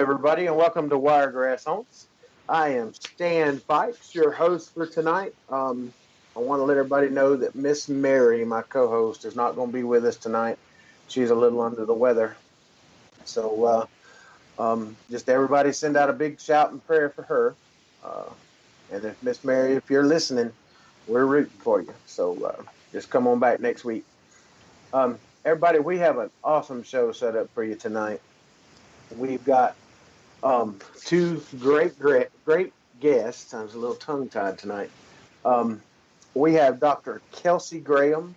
everybody, and welcome to Wiregrass Homes. I am Stan Fikes, your host for tonight. I want to let everybody know that Miss Mary, my co-host, is not going to be with us tonight. She's a little under the weather. So just everybody send out a big shout and prayer for her. And if Miss Mary, if you're listening, we're rooting for you. So just come on back next week. Everybody, we have an awesome show set up for you tonight. We've got two great guests. I was a little tongue-tied tonight. We have Dr. Kelsey Graham,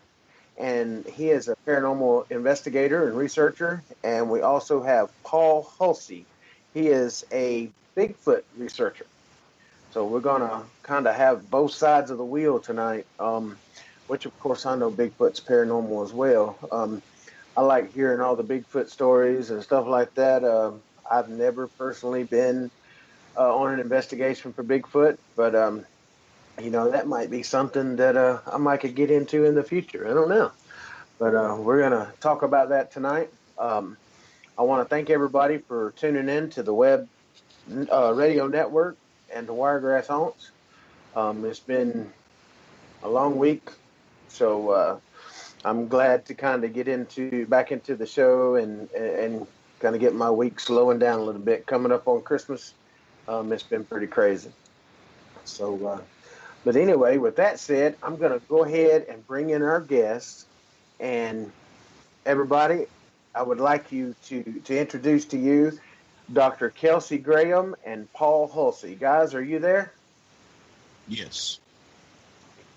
and he is a paranormal investigator and researcher. And we also have Paul Hulsey. He is a Bigfoot researcher. So we're going to kind of have both sides of the wheel tonight, which, of course, I know Bigfoot's paranormal as well. I like hearing all the Bigfoot stories and stuff like that. I've never personally been on an investigation for Bigfoot, but, that might be something that I might could get into in the future. I don't know. But we're going to talk about that tonight. I want to thank everybody for tuning in to the W.E.B.B radio network and to Wiregrass Haunts. It's been a long week, so I'm glad to kind of get back into the show and kind of get my week slowing down a little bit. Coming up on Christmas, it's been pretty crazy. So, but anyway, with that said, I'm going to go ahead and bring in our guests. And everybody, I would like you to introduce to you Dr. Kelsey Graham and Paul Hulsey. Guys, are you there? Yes.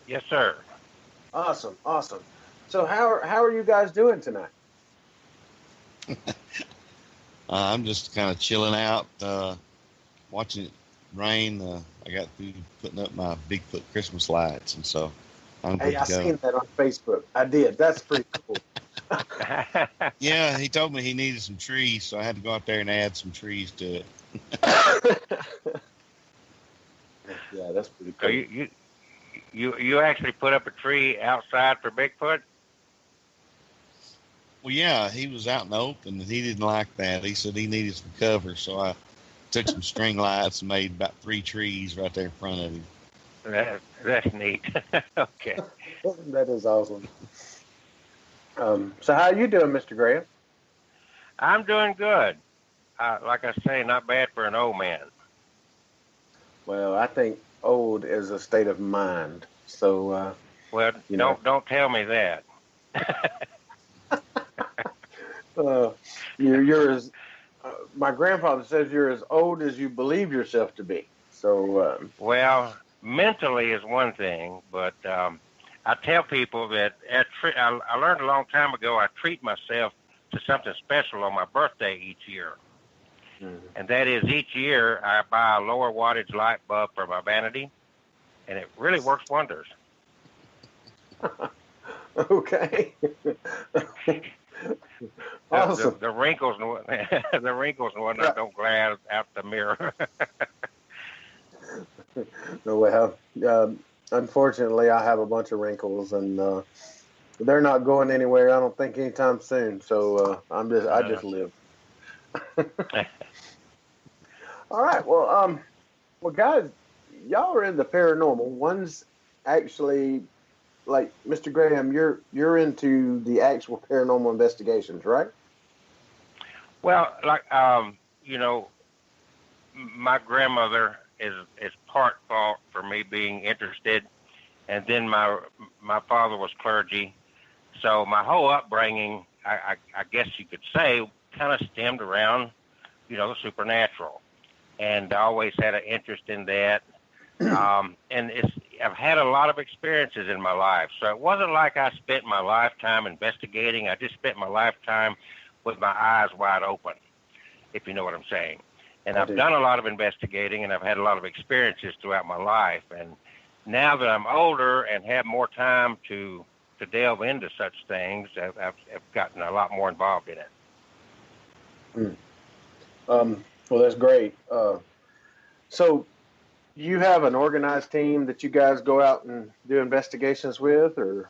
Yes, sir. Awesome. So how are you guys doing tonight? I'm just kind of chilling out, watching it rain. I got through putting up my Bigfoot Christmas lights, and so I'm good to go. I seen that on Facebook. I did. That's pretty cool. Yeah, he told me he needed some trees, so I had to go out there and add some trees to it. Yeah, that's pretty cool. So you actually put up a tree outside for Bigfoot? Well, yeah, he was out in the open, and he didn't like that. He said he needed some cover, so I took some string lights and made about 3 trees right there in front of him. That's neat. Okay. That is awesome. So how are you doing, Mr. Graham? I'm doing good. Like I say, not bad for an old man. Well, I think old is a state of mind. So, well, don't tell me that. You're as my grandfather says you're as old as you believe yourself to be. So, well, mentally is one thing, but I tell people that I learned a long time ago I treat myself to something special on my birthday each year. Mm-hmm. And that is each year I buy a lower wattage light bulb for my vanity, and it really works wonders. Okay. Awesome. The wrinkles and whatnot don't glide out the mirror. Well, unfortunately, I have a bunch of wrinkles, and they're not going anywhere. I don't think anytime soon. So I just live. All right. Well, guys, y'all are in the paranormal. One's actually, like Mr. Graham, you're into the actual paranormal investigations, right? Well, like my grandmother is part fault for me being interested, and then my father was clergy, so my whole upbringing, I guess you could say, kind of stemmed around, the supernatural, and I always had an interest in that. And I've had a lot of experiences in my life, so it wasn't like I spent my lifetime investigating. I just spent my lifetime with my eyes wide open, if you know what I'm saying. And I've done a lot of investigating, and I've had a lot of experiences throughout my life. And now that I'm older and have more time to delve into such things, I've gotten a lot more involved in it. Well, that's great. So you have an organized team that you guys go out and do investigations with, or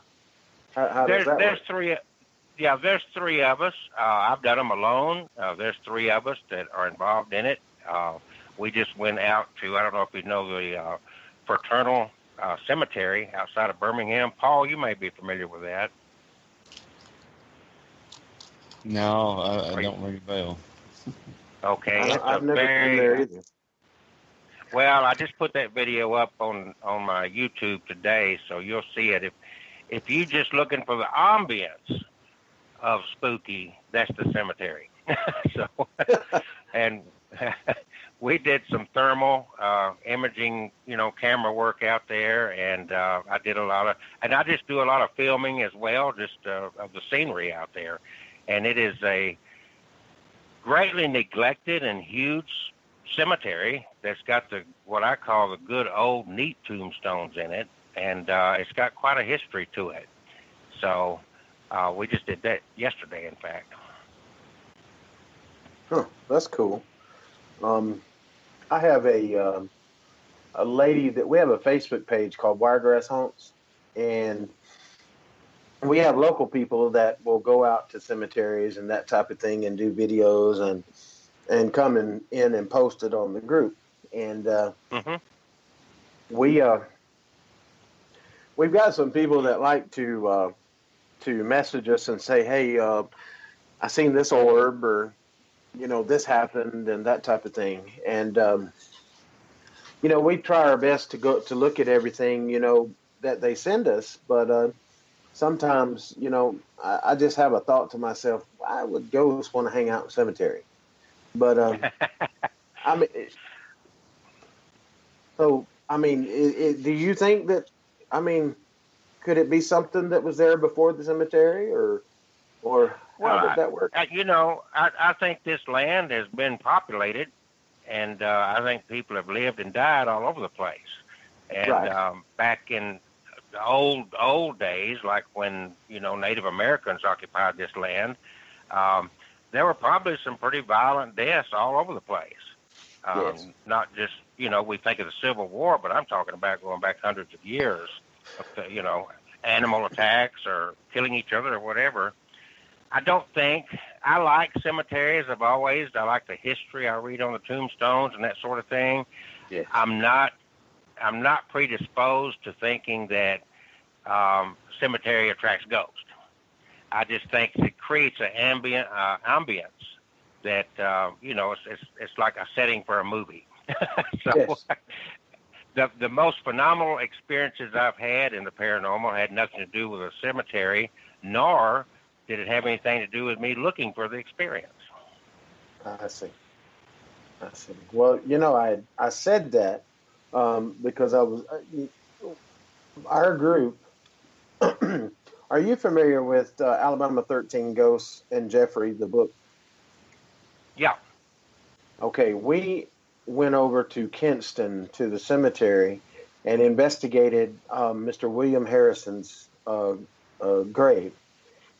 how does that work? Yeah, there's three of us. I've done them alone. There's three of us that are involved in it. We just went out to, I don't know if you know the Fraternal Cemetery outside of Birmingham. Paul, you may be familiar with that. No, I don't ring a bell. Okay, it's a I've never been very there either. well. I just put that video up on my YouTube today, so you'll see it. If you just looking for the ambience of spooky, that's the cemetery. So, and we did some thermal imaging, camera work out there, and I did I just do a lot of filming as well, just of the scenery out there, and it is a greatly neglected and huge cemetery that's got what I call the good old neat tombstones in it, and it's got quite a history to it. So we just did that yesterday, in fact. Huh, that's cool. I have a lady that we have a Facebook page called Wiregrass Haunts, and we have local people that will go out to cemeteries and that type of thing and do videos and come in and post it on the group. And we've got some people that like to message us and say, hey, I seen this orb, or this happened, and that type of thing. And we try our best to go to look at everything that they send us, but sometimes I just have a thought to myself, why would ghosts want to hang out in a cemetery? But I mean, do you think that, could it be something that was there before the cemetery, or how would that work? I think this land has been populated, and I think people have lived and died all over the place. And Right. Back in the old days, like when Native Americans occupied this land, there were probably some pretty violent deaths all over the place. Yes. Not just we think of the Civil War, but I'm talking about going back hundreds of years. Animal attacks or killing each other or whatever. I like cemeteries. I like the history I read on the tombstones and that sort of thing. Yes. I'm not predisposed to thinking that cemetery attracts ghosts. I just think it creates an ambience that it's like a setting for a movie. So Yes. the most phenomenal experiences I've had in the paranormal had nothing to do with a cemetery, nor did it have anything to do with me looking for the experience. I see. Well, I said that because I was our group. Are you familiar with Alabama 13 Ghosts and Jeffrey, the book? Yeah. Okay, we went over to Kinston to the cemetery and investigated Mr. William Harrison's grave,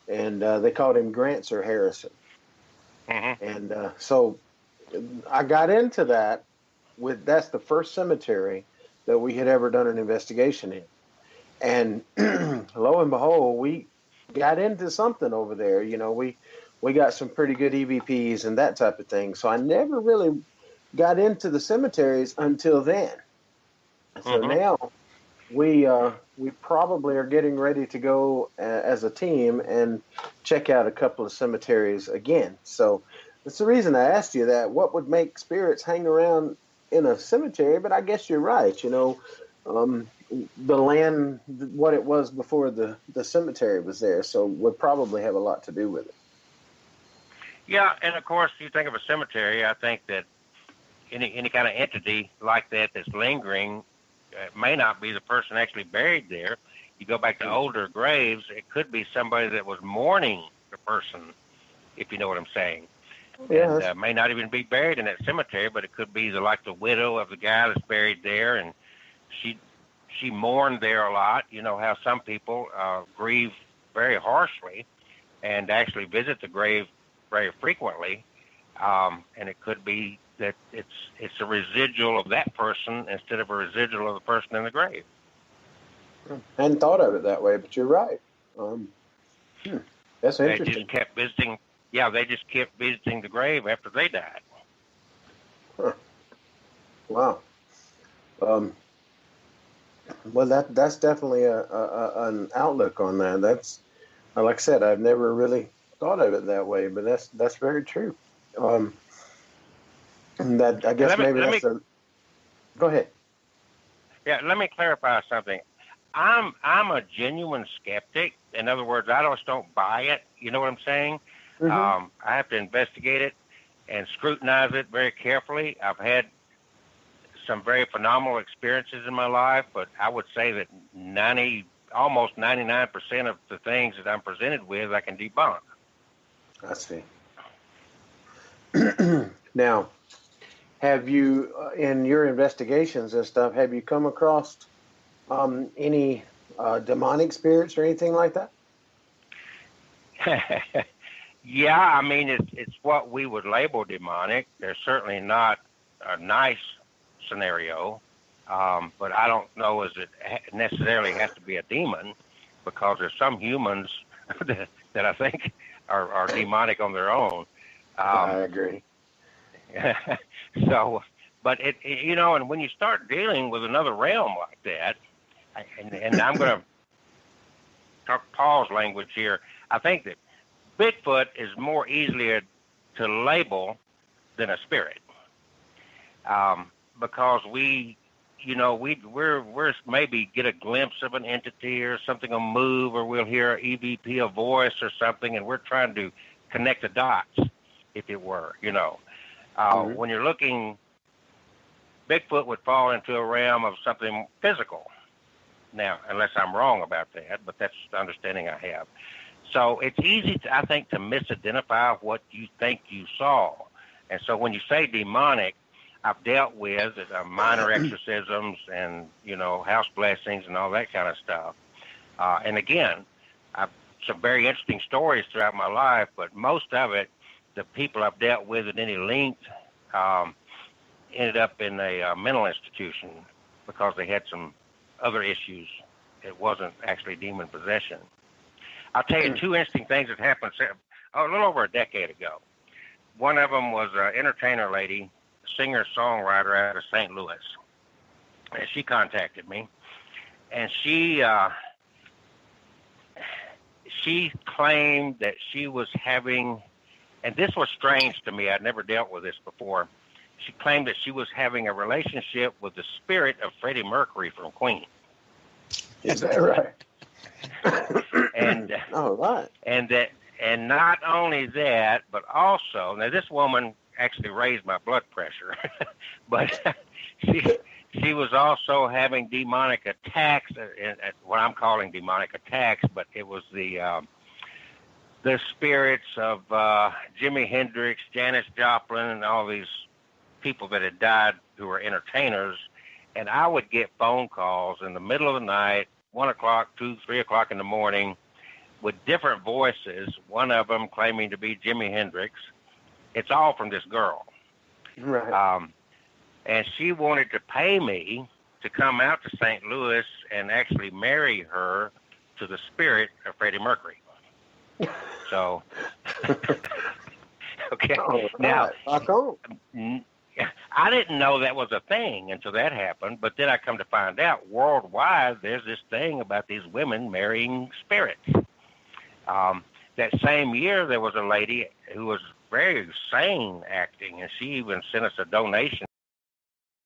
and they called him Grantzer Harrison. Mm-hmm. And so I got into that that's the first cemetery that we had ever done an investigation in. And lo and behold, we got into something over there. We got some pretty good EVPs and that type of thing. So I never really got into the cemeteries until then. So now we probably are getting ready to go as a team and check out a couple of cemeteries again. So that's the reason I asked you that. What would make spirits hang around in a cemetery? But I guess you're right. The land, what it was before the cemetery was there, so would probably have a lot to do with it. Yeah, and of course, you think of a cemetery, I think that any kind of entity like that's lingering may not be the person actually buried there. You go back to older graves, it could be somebody that was mourning the person, if you know what I'm saying. Yeah, and may not even be buried in that cemetery, but it could be the widow of the guy that's buried there, and she mourned there a lot. You know how some people grieve very harshly and actually visit the grave very frequently, and it could be that it's a residual of that person instead of a residual of the person in the grave. I hadn't thought of it that way, but you're right. That's They interesting. just kept visiting. Yeah, they just kept visiting the grave after they died. Huh. Wow. Um, well, that's definitely an outlook on that. That's like I said, I've never really thought of it that way, but that's very true. Um, and that I And guess maybe let that's me a. Go ahead. yeah, let me clarify something. I'm a genuine skeptic. In other words, I just don't buy it. You know what I'm saying? Hmm. I have to investigate it and scrutinize it very carefully. I've had some very phenomenal experiences in my life, but I would say that almost 99% of the things that I'm presented with, I can debunk. I see. Now, have you, in your investigations and stuff, have you come across any demonic spirits or anything like that? Yeah, I mean it's what we would label demonic. They're certainly not a nice scenario, but I don't know as it necessarily has to be a demon, because there's some humans that I think are demonic on their own. I Um, agree. so, but and when you start dealing with another realm like that, and I'm going to talk Paul's language here, I think that Bigfoot is more easily to label than a spirit, because we're maybe get a glimpse of an entity or something will move, or we'll hear an EVP, a voice or something, and we're trying to connect the dots, if it were. Mhm. When you're looking, Bigfoot would fall into a realm of something physical. Now, unless I'm wrong about that, but that's the understanding I have. So it's easy, I think, to misidentify what you think you saw. And so when you say demonic, I've dealt with minor exorcisms and, house blessings and all that kind of stuff. And again, I've some very interesting stories throughout my life, but most of it, the people I've dealt with at any length ended up in a mental institution because they had some other issues. It wasn't actually demon possession. I'll tell you two interesting things that happened a little over a decade ago. One of them was an entertainer lady, singer-songwriter out of St. Louis. And she contacted me, and she claimed that she was having, and this was strange to me, I'd never dealt with this before. She claimed that she was having a relationship with the spirit of Freddie Mercury from Queen. Is that right? And all right. And not only that, but also, now this woman actually raised my blood pressure, but she was also having demonic attacks, what I'm calling demonic attacks, but it was the spirits of Jimi Hendrix, Janis Joplin, and all these people that had died who were entertainers. And I would get phone calls in the middle of the night, 1 o'clock, 2, 3 o'clock in the morning, with different voices, one of them claiming to be Jimi Hendrix. It's all from this girl. Right. And she wanted to pay me to come out to St. Louis and actually marry her to the spirit of Freddie Mercury. So, okay. All right. Now, Rock on. I didn't know that was a thing until that happened, but then I come to find out worldwide there's this thing about these women marrying spirits. That same year, there was a lady who was very sane acting, and she even sent us a donation